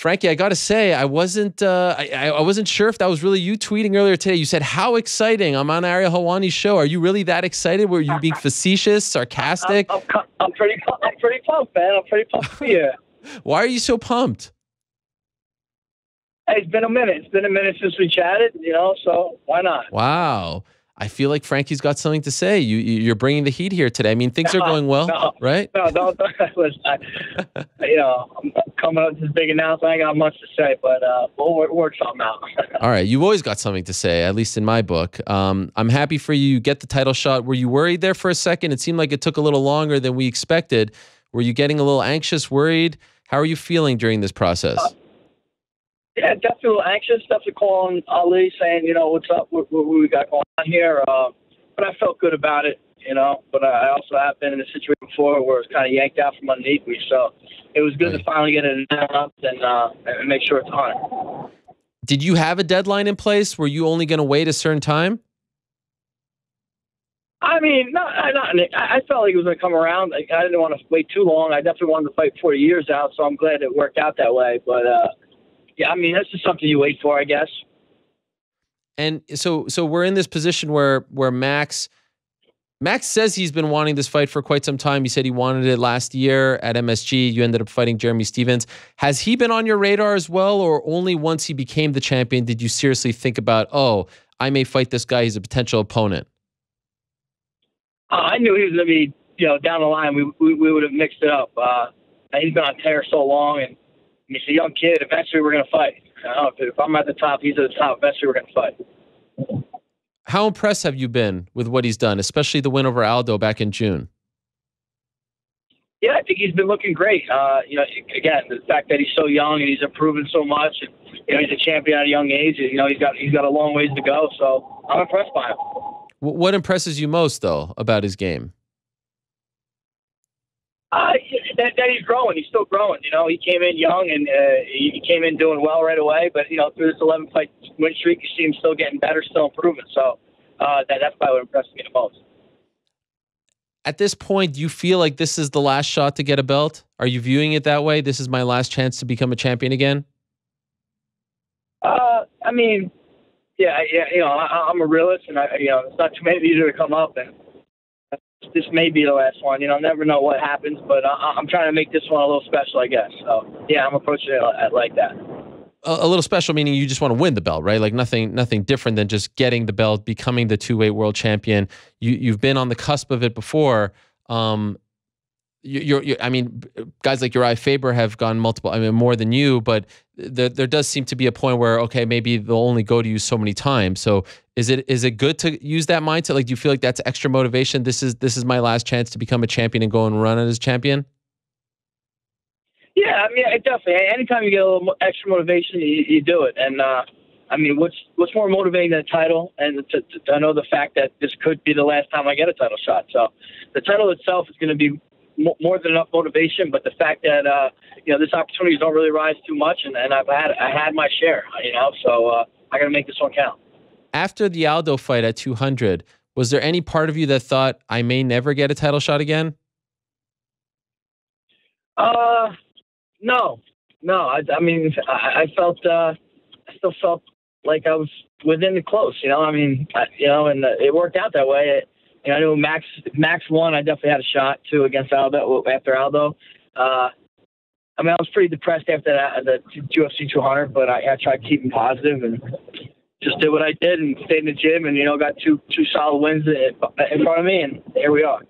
Frankie, I got to say, I wasn't sure if that was really you tweeting earlier today. You said, "How exciting! I'm on Ariel Helwani's show." Are you really that excited? Were you being facetious, sarcastic? I'm pretty pumped, man. I'm pretty pumped for you. Why are you so pumped? Hey, it's been a minute. It's been a minute since we chatted, so why not? Wow. I feel like Frankie's got something to say. You're bringing the heat here today. I mean, things are going well, right? No, don't. Listen, I'm coming up with this big announcement. I ain't got much to say, but we'll work something out. All right. You've always got something to say, at least in my book. I'm happy for you. You get the title shot. Were you worried there for a second? It seemed like it took a little longer than we expected. Were you getting a little anxious, worried? How are you feeling during this process? Yeah, definitely a little anxious. Definitely calling Ali saying, what's up, what we got going on here. But I felt good about it, But I also have been in a situation before where it was kind of yanked out from underneath me. So it was good to finally get it announced and make sure it's on. Did you have a deadline in place? Were you only going to wait a certain time? I mean, I felt like it was going to come around. I didn't want to wait too long. I definitely wanted to fight before the year's out, so I'm glad it worked out that way. But, yeah, I mean, that's just something you wait for, I guess. And so we're in this position where Max says he's been wanting this fight for quite some time. He said he wanted it last year at MSG. You ended up fighting Jeremy Stephens. Has he been on your radar as well, or only once he became the champion did you seriously think about, oh, I may fight this guy, he's a potential opponent? I knew he was going to be, down the line. We would have mixed it up. He's been on tear so long, and he's a young kid. Eventually, we're going to fight. If I'm at the top, he's at the top. Eventually, we're going to fight. How impressed have you been with what he's done, especially the win over Aldo back in June? Yeah, I think he's been looking great. Again, the fact that he's so young and he's improving so much, and he's a champion at a young age. He's got a long ways to go. So I'm impressed by him. What impresses you most, though, about his game? That he's growing. He's still growing. He came in young and he came in doing well right away. But through this 11-fight win streak, you see him still getting better, still improving. So that's probably what impressed me the most. At this point, do you feel like this is the last shot to get a belt? Are you viewing it that way? This is my last chance to become a champion again? I mean, yeah. I'm a realist, and it's not too many easier to come up, and this may be the last one. Never know what happens, but I'm trying to make this one a little special, I guess. So yeah, I'm approaching it like that. A little special meaning you just want to win the belt, right? Like nothing different than just getting the belt, becoming the two-weight world champion. You've been on the cusp of it before. I mean, guys like Uriah Faber have gone multiple, more than you, but there does seem to be a point where, okay, maybe they'll only go to you so many times. So is it good to use that mindset? Like, do you feel like that's extra motivation? This is my last chance to become a champion and go and run as champion? Yeah, I mean, definitely. Anytime you get a little extra motivation, you do it. And what's more motivating than a title? And to know the fact that this could be the last time I get a title shot. So the title itself is going to be more than enough motivation, but the fact that this opportunities don't really rise too much, and I had my share, so I got to make this one count. After the Aldo fight at 200, was there any part of you that thought I may never get a title shot again? No. I mean, I still felt like I was within the close, and it worked out that way. I knew Max won. I definitely had a shot too against Aldo after Aldo. I was pretty depressed after the UFC 200, but I tried keeping positive and just did what I did and stayed in the gym and got two solid wins in front of me, and here we are.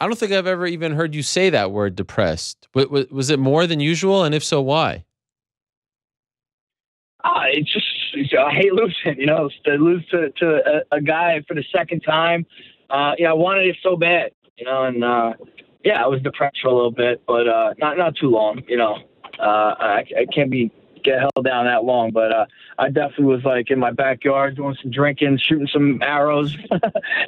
I don't think I've ever even heard you say that word, depressed. Was it more than usual, and if so, why? It's just I hate losing. To lose to a guy for the second time. I wanted it so bad, I was depressed for a little bit, but not too long. I can't get held down that long, but I definitely was like in my backyard doing some drinking, shooting some arrows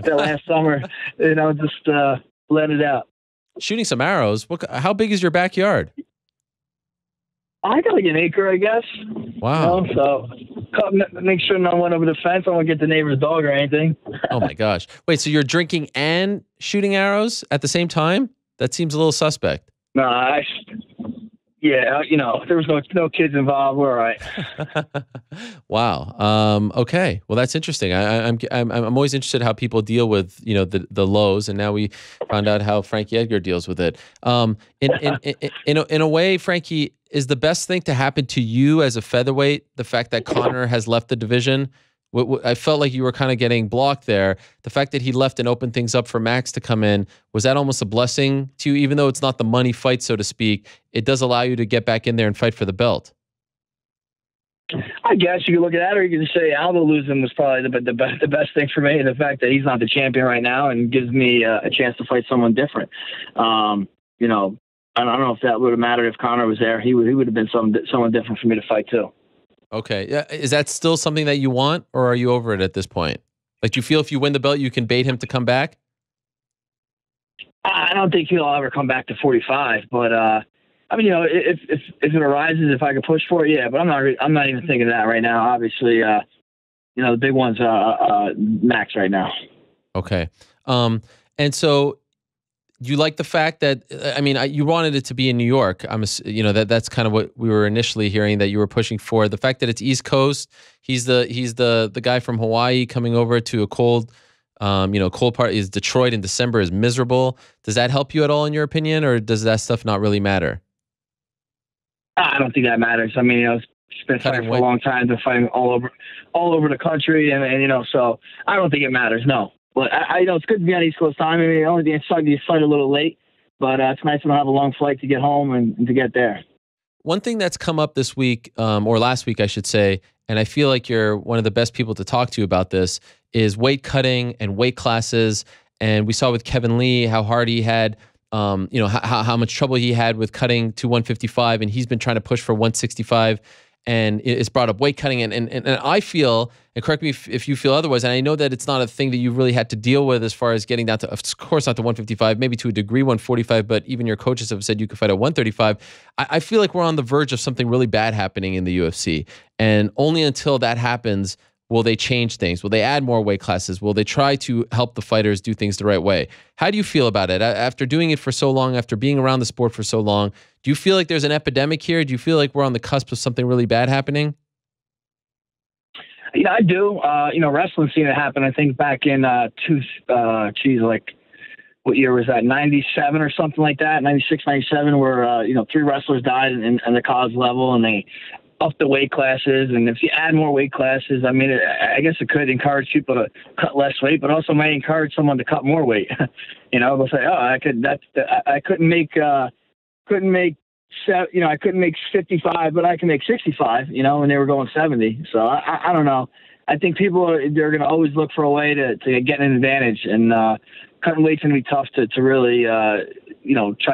that last summer, just let it out. Shooting some arrows? How big is your backyard? I got like an acre, I guess. Wow. So make sure no one went over the fence. I won't get the neighbor's dog or anything. Oh my gosh. Wait, so you're drinking and shooting arrows at the same time? That seems a little suspect. No, Yeah, there was no kids involved. We're all right. Wow. Okay. Well, that's interesting. I'm always interested how people deal with the lows, and now we found out how Frankie Edgar deals with it. In a way, Frankie, is the best thing to happen to you as a featherweight the fact that Conor has left the division? I felt like you were kind of getting blocked there. The fact that he left and opened things up for Max to come in, was that almost a blessing to you? Even though it's not the money fight, so to speak, it does allow you to get back in there and fight for the belt. I guess you could look at that, or you could just say Aldo losing was probably the best thing for me. The fact that he's not the champion right now and gives me a chance to fight someone different. I don't know if that would have mattered if Conor was there. He would have been someone different for me to fight too. Okay. Yeah. Is that still something that you want, or are you over it at this point? Like, do you feel if you win the belt, you can bait him to come back? I don't think he'll ever come back to 45, but if it arises, if I could push for it, yeah. But I'm not even thinking of that right now. Obviously, the big one's Max right now. Okay. And so you like the fact that, you wanted it to be in New York. That's kind of what we were initially hearing that you were pushing for. The fact that it's East Coast, he's the guy from Hawaii coming over to a cold part. Is Detroit in December is miserable. Does that help you at all in your opinion, or does that stuff not really matter? I don't think that matters. I mean, it's been fighting for a long time, been fighting all over the country, and so I don't think it matters. No. But it's good to be on East Coast time. I mean, the only thing sucks is you flight a little late, but it's nice to have a long flight to get home and to get there. One thing that's come up this week, or last week, I should say, and I feel like you're one of the best people to talk to about this, is weight cutting and weight classes. And we saw with Kevin Lee how hard he had, how much trouble he had with cutting to 155, and he's been trying to push for 165. And it's brought up weight cutting, and I feel, and correct me if you feel otherwise, and I know that it's not a thing that you really had to deal with as far as getting down to, of course, not to 155, maybe to a degree 145, but even your coaches have said you could fight at 135. I feel like we're on the verge of something really bad happening in the UFC, and only until that happens will they change things. Will they add more weight classes? Will they try to help the fighters do things the right way? How do you feel about it? After doing it for so long, after being around the sport for so long, do you feel like there's an epidemic here? Do you feel like we're on the cusp of something really bad happening? I do. Wrestling seen it happen, I think, back in, what year was that? 97 or something like that, 96, 97, where, 3 wrestlers died in the college level, and they up the weight classes. And if you add more weight classes, I mean, I guess it could encourage people to cut less weight, but also might encourage someone to cut more weight. They'll say, I couldn't make 55, but I can make 65, and they were going 70. So I don't know. I think they're going to always look for a way to get an advantage, and cutting weight's going to be tough to really, try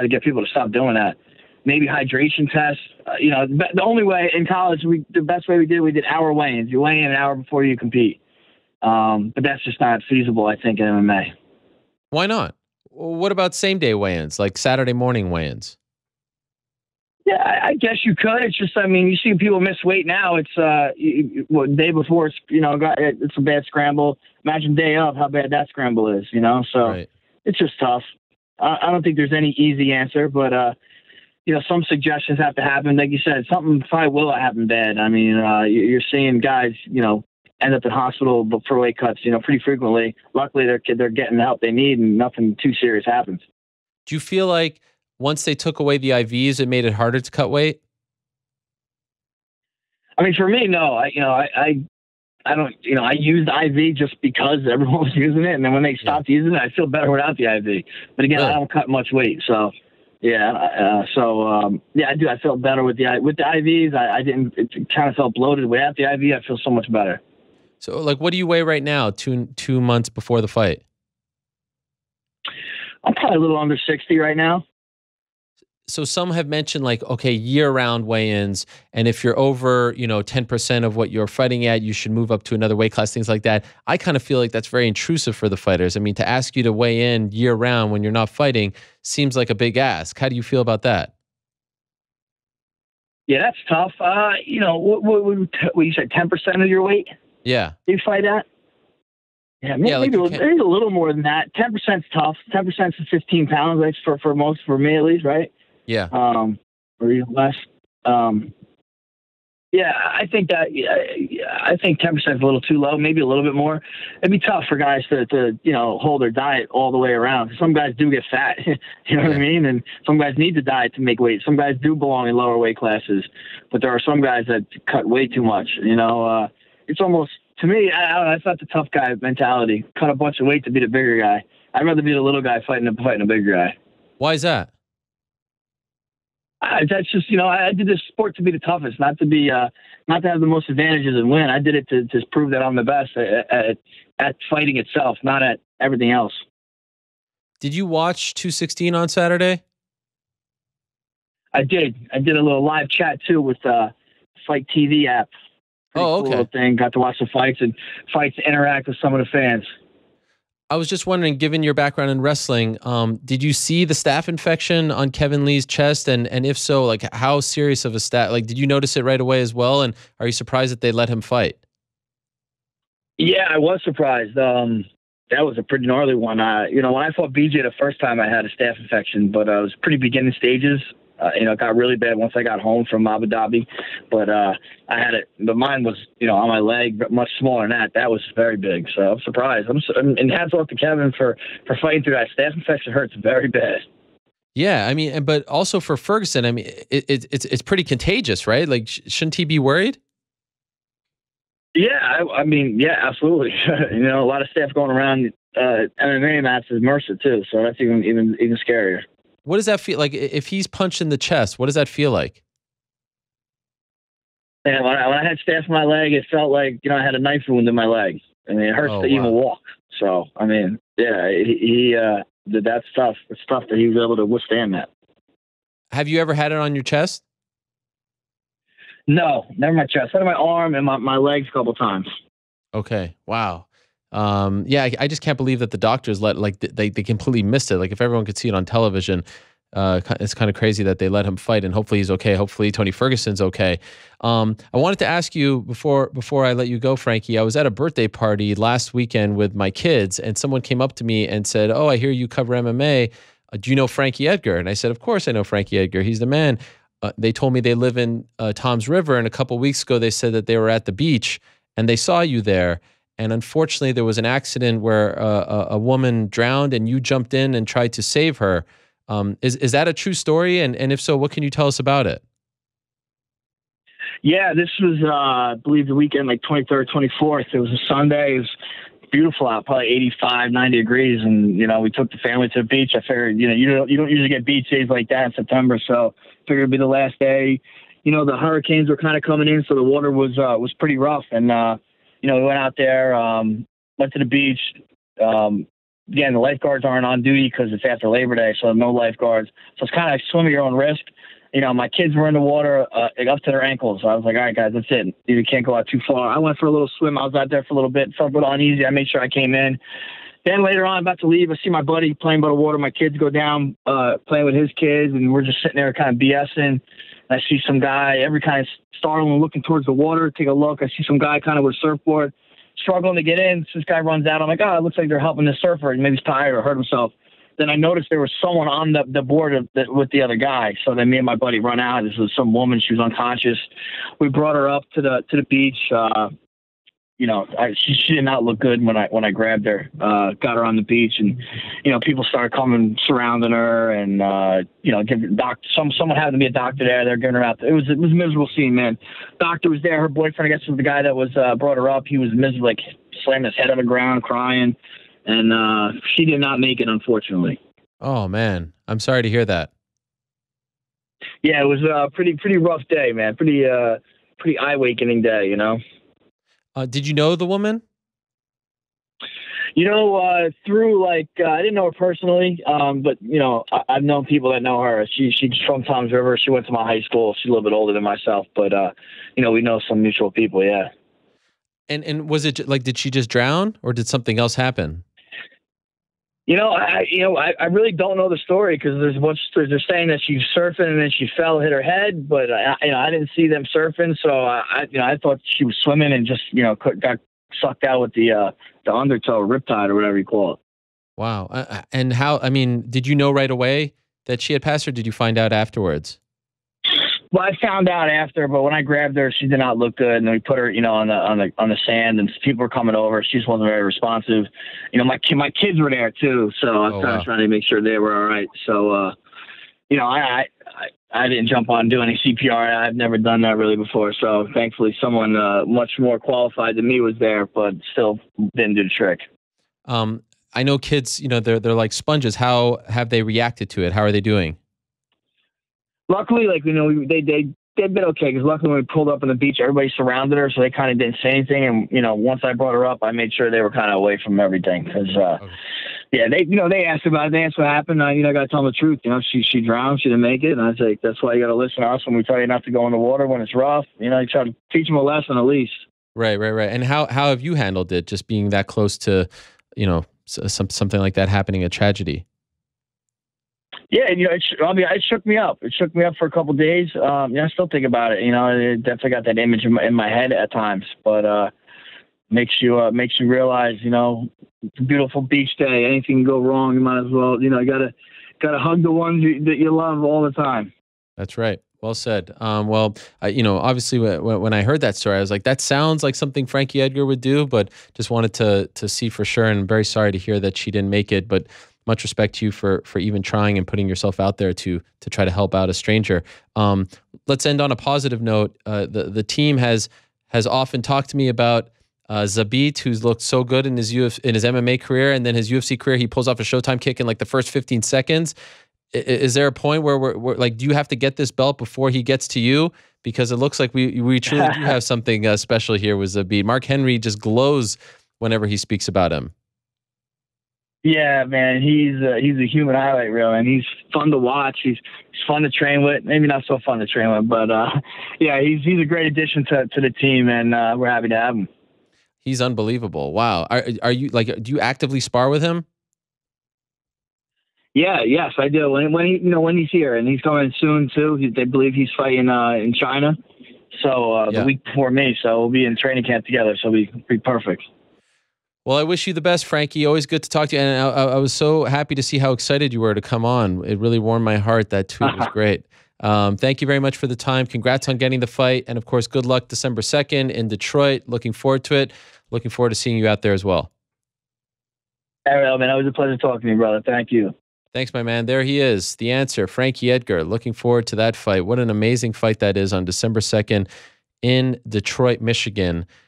to get people to stop doing that. Maybe hydration tests. The only way in college, the best way we did hour weigh-ins. You weigh in an hour before you compete. But that's just not feasible, I think, in MMA. Why not? What about same-day weigh-ins, like Saturday morning weigh-ins? Yeah, I guess you could. It's just, you see people miss weight now. It's day before, it's a bad scramble. Imagine day of how bad that scramble is, So right. It's just tough. I don't think there's any easy answer, but some suggestions have to happen. Like you said, something probably will happen bad. You're seeing guys, end up in hospital for weight cuts, pretty frequently. Luckily, they're getting the help they need, and nothing too serious happens. Do you feel like once they took away the IVs, it made it harder to cut weight? For me, no. I don't. I used IV just because everyone was using it, and then when they stopped using it, I feel better without the IV. But again, really? I don't cut much weight, so. Yeah. I do. I felt better with the IVs. I didn't. It kind of felt bloated. Without the IV, I feel so much better. So, what do you weigh right now? Two months before the fight? I'm probably a little under 60 right now. So some have mentioned year-round weigh-ins, and if you're over 10% of what you're fighting at, you should move up to another weight class, things like that. I kind of feel like that's very intrusive for the fighters. To ask you to weigh in year-round when you're not fighting seems like a big ask. How do you feel about that? Yeah, that's tough. What you said, 10% of your weight? Yeah. You fight at? Yeah, maybe a little more than that. 10%'s tough. 10% is 15 pounds, for me at least, right? Yeah. or even less. Yeah, I think that. I think 10% is a little too low. Maybe a little bit more. It'd be tough for guys to hold their diet all the way around. Some guys do get fat. You know what I mean? And some guys need the diet to make weight. Some guys do belong in lower weight classes, but there are some guys that cut way too much. It's almost, to me, I don't know. It's not the tough guy mentality. Cut a bunch of weight to be the bigger guy. I'd rather be the little guy fighting a bigger guy. Why is that? That's just, I did this sport to be the toughest, not to have the most advantages and win. I did it to just prove that I'm the best at fighting itself, not at everything else. Did you watch 216 on Saturday? I did. I did a little live chat too with Fight TV app. Pretty okay. Cool little thing. Got to watch the fights and interact with some of the fans. I was just wondering, given your background in wrestling, did you see the staph infection on Kevin Lee's chest? And if so, like, how serious of a staph? Like, did you notice it right away as well? And are you surprised that they let him fight? Yeah, I was surprised. That was a pretty gnarly one. When I fought BJ the first time, I had a staph infection, but it was pretty beginning stages. It got really bad once I got home from Abu Dhabi, but I had it. But mine was, on my leg, but much smaller than that. That was very big, so I'm surprised. And hats off to Kevin for fighting through that. Staph infection hurts very bad. Yeah, I mean, but also for Ferguson, I mean, it's pretty contagious, right? Like, shouldn't he be worried? Yeah, I mean, yeah, absolutely. A lot of stuff going around MMA matches, MRSA too, so that's even scarier. What does that feel like if he's punched in the chest? What does that feel like? And when I had staph in my leg, it felt like I had a knife wound in my leg. I mean, it hurts to even walk. So I mean, yeah, he did that stuff. It's tough that he was able to withstand that. Have you ever had it on your chest? No, never my chest. I had my arm and my legs a couple times. Okay. Wow. Yeah, I just can't believe that the doctors they completely missed it. Like, if everyone could see it on television, it's kind of crazy that they let him fight, and hopefully he's okay. Hopefully Tony Ferguson's okay. I wanted to ask you before I let you go, Frankie, I was at a birthday party last weekend with my kids, and someone came up to me and said, "Oh, I hear you cover MMA. Do you know Frankie Edgar?" And I said, "Of course I know Frankie Edgar. He's the man." They told me they live in Toms River, and a couple weeks ago they said that they were at the beach and they saw you there. And unfortunately, there was an accident where a woman drowned, and you jumped in and tried to save her. Is that a true story? And if so, what can you tell us about it? Yeah, this was, I believe, the weekend, like 23rd, 24th. It was a Sunday. It was beautiful out, probably 85, 90 degrees. And, we took the family to the beach. I figured, you don't usually get beach days like that in September. So I figured it'd be the last day. The hurricanes were kind of coming in, so the water was pretty rough. And, we went out there, went to the beach. Again, the lifeguards aren't on duty because it's after Labor Day, so no lifeguards. So it's kind of like swim at your own risk. My kids were in the water up to their ankles. So I was like, all right, guys, that's it. You can't go out too far. I went for a little swim. I was out there for a little bit. Felt a little uneasy. I made sure I came in. Then later on, about to leave, I see my buddy playing by the water. My kids go down playing with his kids, and we're just sitting there kind of BSing. I see some guy, every kind of startling, looking towards the water. Take a look. I see some guy kind of with a surfboard struggling to get in. So this guy runs out. I'm like, oh, it looks like they're helping the surfer. Maybe he's tired or hurt himself. Then I noticed there was someone on the board with the other guy. So then me and my buddy run out. This was some woman. She was unconscious. We brought her up to the beach. She did not look good when I grabbed her, got her on the beach, and people started coming surrounding her, and someone happened to be a doctor there. They're giving her out. It was a miserable scene, man. Doctor was there. Her boyfriend, I guess, was the guy that was brought her up. He was miserable, like slamming his head on the ground, crying, and she did not make it, unfortunately. Oh man, I'm sorry to hear that. Yeah, it was a pretty rough day, man. Pretty eye-awakening day, Did you know the woman? Through I didn't know her personally, but I've known people that know her. She's from Toms River. She went to my high school. She's a little bit older than myself, but we know some mutual people. Yeah. And was it did she just drown, or did something else happen? I really don't know the story, because there's a bunch of stories. They're saying that she's surfing and then she fell, hit her head, but I didn't see them surfing, so I thought she was swimming and just got sucked out with the undertow, riptide, or whatever you call it. Wow. And how? I mean, did you know right away that she had passed, or did you find out afterwards? Well, I found out after, but when I grabbed her, she did not look good, and then we put her, on the sand, and people were coming over. She just wasn't very responsive. My kids were there too, so I was kind of trying to make sure they were all right. So, I didn't jump on and do any CPR. I've never done that really before, so thankfully someone much more qualified than me was there, but still didn't do the trick. I know kids, they're like sponges. How have they reacted to it? How are they doing? Luckily, they've been okay, because luckily when we pulled up on the beach, everybody surrounded her, so they kind of didn't say anything. And once I brought her up, I made sure they were kind of away from everything, because they asked about it. They asked what happened. I got to tell them the truth. She drowned. She didn't make it, and I was like, that's why you got to listen to us when we tell you not to go in the water when it's rough. You try to teach them a lesson at least. Right. And how have you handled it? Just being that close to, something like that happening, a tragedy. Yeah, it shook me up. It shook me up for a couple of days. I still think about it. It definitely got that image in my head at times. But makes you realize, it's a beautiful beach day. Anything can go wrong. You might as well, you gotta hug the ones that you love all the time. That's right. Well said. Obviously, when I heard that story, I was like, that sounds like something Frankie Edgar would do. But just wanted to see for sure. And I'm very sorry to hear that she didn't make it. But much respect to you for even trying and putting yourself out there to try to help out a stranger. Let's end on a positive note. The team has often talked to me about Zabit, who's looked so good in his MMA career, and then his UFC career. He pulls off a Showtime kick in like the first 15 seconds. Is there a point where we're like, do you have to get this belt before he gets to you? Because it looks like we truly do have something special here with Zabit. Mark Henry just glows whenever he speaks about him. Yeah, man, he's a human highlight reel, and he's fun to watch. He's fun to train with. Maybe not so fun to train with, but he's a great addition to the team, and we're happy to have him. He's unbelievable. Wow. Are you do you actively spar with him? Yeah, yes, I do. When he's here, and he's coming soon too. They believe he's fighting in China, so the week before me. So we'll be in training camp together. So it'll be perfect. Well, I wish you the best, Frankie. Always good to talk to you. And I was so happy to see how excited you were to come on. It really warmed my heart. That tweet was great. Thank you very much for the time. Congrats on getting the fight. And, of course, good luck December 2nd in Detroit. Looking forward to it. Looking forward to seeing you out there as well. Ariel, man, it was a pleasure talking to you, brother. Thank you. Thanks, my man. There he is, the answer, Frankie Edgar. Looking forward to that fight. What an amazing fight that is on December 2nd in Detroit, Michigan.